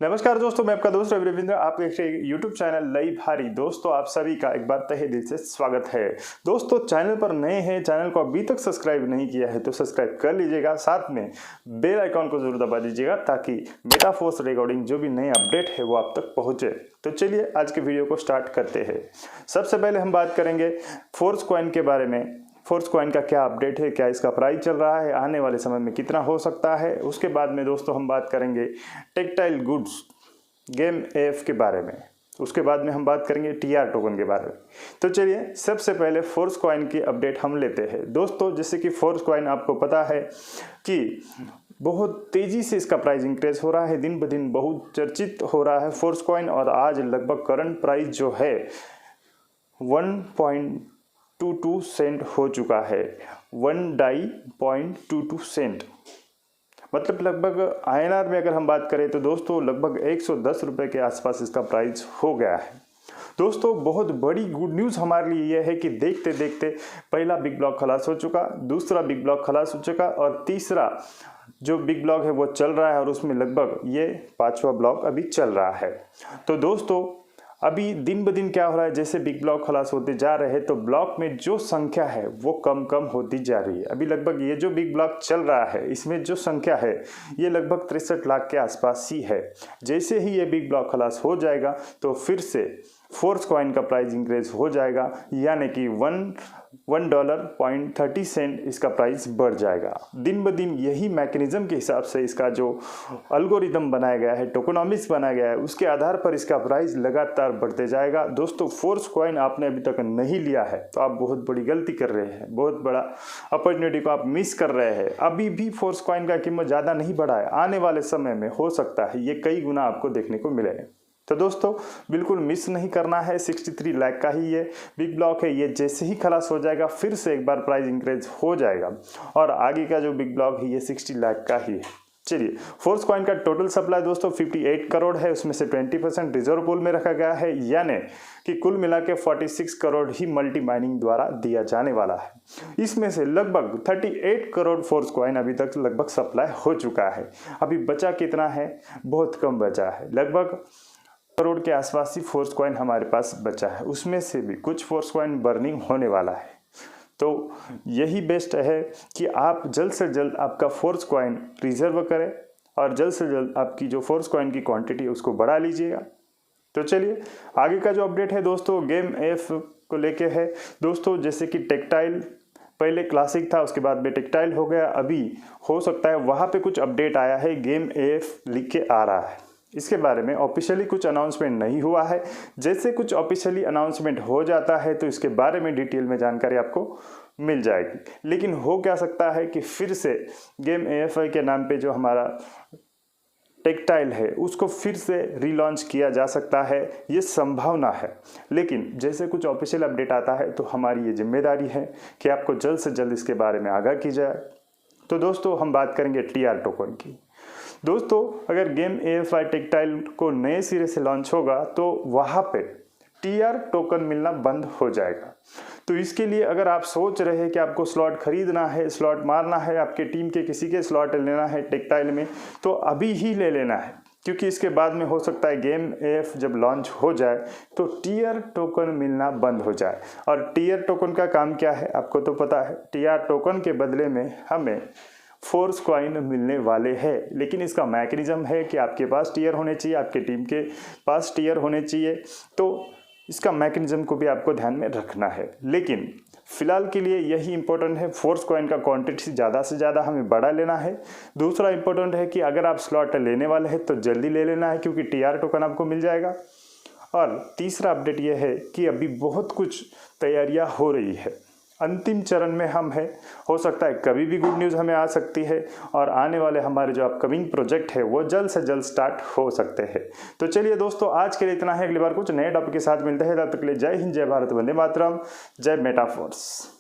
नमस्कार दोस्तों, मैं आपका दोस्त रवि रविंद्र। आप देख रहे हैं यूट्यूब चैनल लई भारी। दोस्तों, आप सभी का एक बार तहे दिल से स्वागत है। दोस्तों, चैनल पर नए हैं, चैनल को अभी तक सब्सक्राइब नहीं किया है तो सब्सक्राइब कर लीजिएगा, साथ में बेल आइकॉन को जरूर दबा दीजिएगा ताकि मेटाफोर्स रिकॉर्डिंग जो भी नए अपडेट है वो आप तक पहुंचे। तो चलिए आज के वीडियो को स्टार्ट करते हैं। सबसे पहले हम बात करेंगे फोर्स कॉइन के बारे में। फोर्स कॉइन का क्या अपडेट है, क्या इसका प्राइस चल रहा है, आने वाले समय में कितना हो सकता है। उसके बाद में दोस्तों हम बात करेंगे टेक्टाइल गुड्स गेम एफ के बारे में। उसके बाद में हम बात करेंगे टीआर टोकन के बारे में। तो चलिए सबसे पहले फोर्स कॉइन की अपडेट हम लेते हैं। दोस्तों, जैसे कि फोर्स कॉइन आपको पता है कि बहुत तेज़ी से इसका प्राइस इंक्रीज हो रहा है, दिन ब दिन बहुत चर्चित हो रहा है फोर्स कॉइन। और आज लगभग करंट प्राइस जो है 1.22 सेंट हो चुका है। 1.22 सेंट मतलब लगभग INR में अगर हम बात करें तो दोस्तों लगभग 110 रुपये के आसपास इसका प्राइस हो गया है। दोस्तों, बहुत बड़ी गुड न्यूज़ हमारे लिए यह है कि देखते देखते पहला बिग ब्लॉक खलास हो चुका, दूसरा बिग ब्लॉक खलास हो चुका और तीसरा जो बिग ब्लॉक है वो चल रहा है और उसमें लगभग ये 5वां ब्लॉक अभी चल रहा है। तो दोस्तों, अभी दिन ब दिन क्या हो रहा है, जैसे बिग ब्लॉक खलास होते जा रहे हैं तो ब्लॉक में जो संख्या है वो कम कम होती जा रही है। अभी लगभग ये जो बिग ब्लॉक चल रहा है इसमें जो संख्या है ये लगभग 63 लाख के आसपास ही है। जैसे ही ये बिग ब्लॉक खलास हो जाएगा तो फिर से फोर्स कॉइन का प्राइस इंक्रीज हो जाएगा, यानी कि $1.30 इसका प्राइस बढ़ जाएगा। दिन ब दिन यही मैकेनिज्म के हिसाब से इसका जो अल्गोरिदम बनाया गया है, टोकोनॉमिक्स बनाया गया है, उसके आधार पर इसका प्राइस लगातार बढ़ते जाएगा। दोस्तों, फोर्स कॉइन आपने अभी तक नहीं लिया है तो आप बहुत बड़ी गलती कर रहे हैं, बहुत बड़ा अपॉर्चुनिटी को आप मिस कर रहे हैं। अभी भी फोर्स कॉइन का कीमत ज़्यादा नहीं बढ़ा है, आने वाले समय में हो सकता है ये कई गुना आपको देखने को मिले। तो दोस्तों, बिल्कुल मिस नहीं करना है। 63 लाख का ही ये बिग ब्लॉक है, ये जैसे ही खलास हो जाएगा फिर से एक बार प्राइस इंक्रीज हो जाएगा और आगे का जो बिग ब्लॉक है ये 60 लाख का ही है। चलिए, फोर्स कॉइन का टोटल सप्लाई दोस्तों 58 करोड़ है, उसमें से 20% रिजर्व पूल में रखा गया है, यानी कि कुल मिला के 46 करोड़ ही मल्टी माइनिंग द्वारा दिया जाने वाला है। इसमें से लगभग 38 करोड़ फोर्स कॉइन अभी तक लगभग सप्लाई हो चुका है। अभी बचा कितना है, बहुत कम बचा है, लगभग करोड़ के आसपास ही फोर्स कॉइन हमारे पास बचा है। उसमें से भी कुछ फोर्स कॉइन बर्निंग होने वाला है। तो यही बेस्ट है कि आप जल्द से जल्द आपका फोर्स कॉइन रिजर्व करें और जल्द से जल्द आपकी जो फोर्स कॉइन की क्वांटिटी है उसको बढ़ा लीजिएगा। तो चलिए आगे का जो अपडेट है दोस्तों गेम एफ को लेके है। दोस्तों, जैसे कि टेक्टाइल पहले क्लासिक था, उसके बाद में टेक्टाइल हो गया, अभी हो सकता है वहाँ पे कुछ अपडेट आया है, गेम एफ लिख के आ रहा है। इसके बारे में ऑफिशियली कुछ अनाउंसमेंट नहीं हुआ है। जैसे कुछ ऑफिशियली अनाउंसमेंट हो जाता है तो इसके बारे में डिटेल में जानकारी आपको मिल जाएगी। लेकिन हो क्या सकता है कि फिर से गेम AFI के नाम पे जो हमारा टेक्टाइल है उसको फिर से रीलॉन्च किया जा सकता है, ये संभावना है। लेकिन जैसे कुछ ऑफिशियल अपडेट आता है तो हमारी ये जिम्मेदारी है कि आपको जल्द से जल्द इसके बारे में आगाह की जाए। तो दोस्तों, हम बात करेंगे टीआर टोकन की। दोस्तों, अगर गेम AFI टेक्टाइल को नए सिरे से लॉन्च होगा तो वहाँ पे टीआर टोकन मिलना बंद हो जाएगा। तो इसके लिए अगर आप सोच रहे हैं कि आपको स्लॉट खरीदना है, स्लॉट मारना है, आपके टीम के किसी के स्लॉट लेना है टेक्टाइल में, तो अभी ही ले लेना है, क्योंकि इसके बाद में हो सकता है गेम एफ जब लॉन्च हो जाए तो टीआर टोकन मिलना बंद हो जाए। और टीआर टोकन का काम क्या है आपको तो पता है। टीआर टोकन के बदले में हमें फोर्स कॉइन मिलने वाले हैं, लेकिन इसका मैकेनिज्म है कि आपके पास टीयर होने चाहिए, आपके टीम के पास टीयर होने चाहिए। तो इसका मैकेनिज्म को भी आपको ध्यान में रखना है। लेकिन फिलहाल के लिए यही इंपॉर्टेंट है, फोर्स कॉइन का क्वांटिटी ज़्यादा से ज़्यादा हमें बढ़ा लेना है। दूसरा इंपॉर्टेंट है कि अगर आप स्लॉट लेने वाले हैं तो जल्दी ले लेना है, क्योंकि टीआर टोकन आपको मिल जाएगा। और तीसरा अपडेट यह है कि अभी बहुत कुछ तैयारियां हो रही है, अंतिम चरण में हम हैं। हो सकता है कभी भी गुड न्यूज़ हमें आ सकती है और आने वाले हमारे जो अपकमिंग प्रोजेक्ट है वो जल्द से जल्द स्टार्ट हो सकते हैं। तो चलिए दोस्तों, आज के लिए इतना है। अगली बार कुछ नए टॉपिक के साथ मिलते हैं। तब तक के लिए जय हिंद, जय भारत, वंदे मातरम, जय मेटाफोर्स।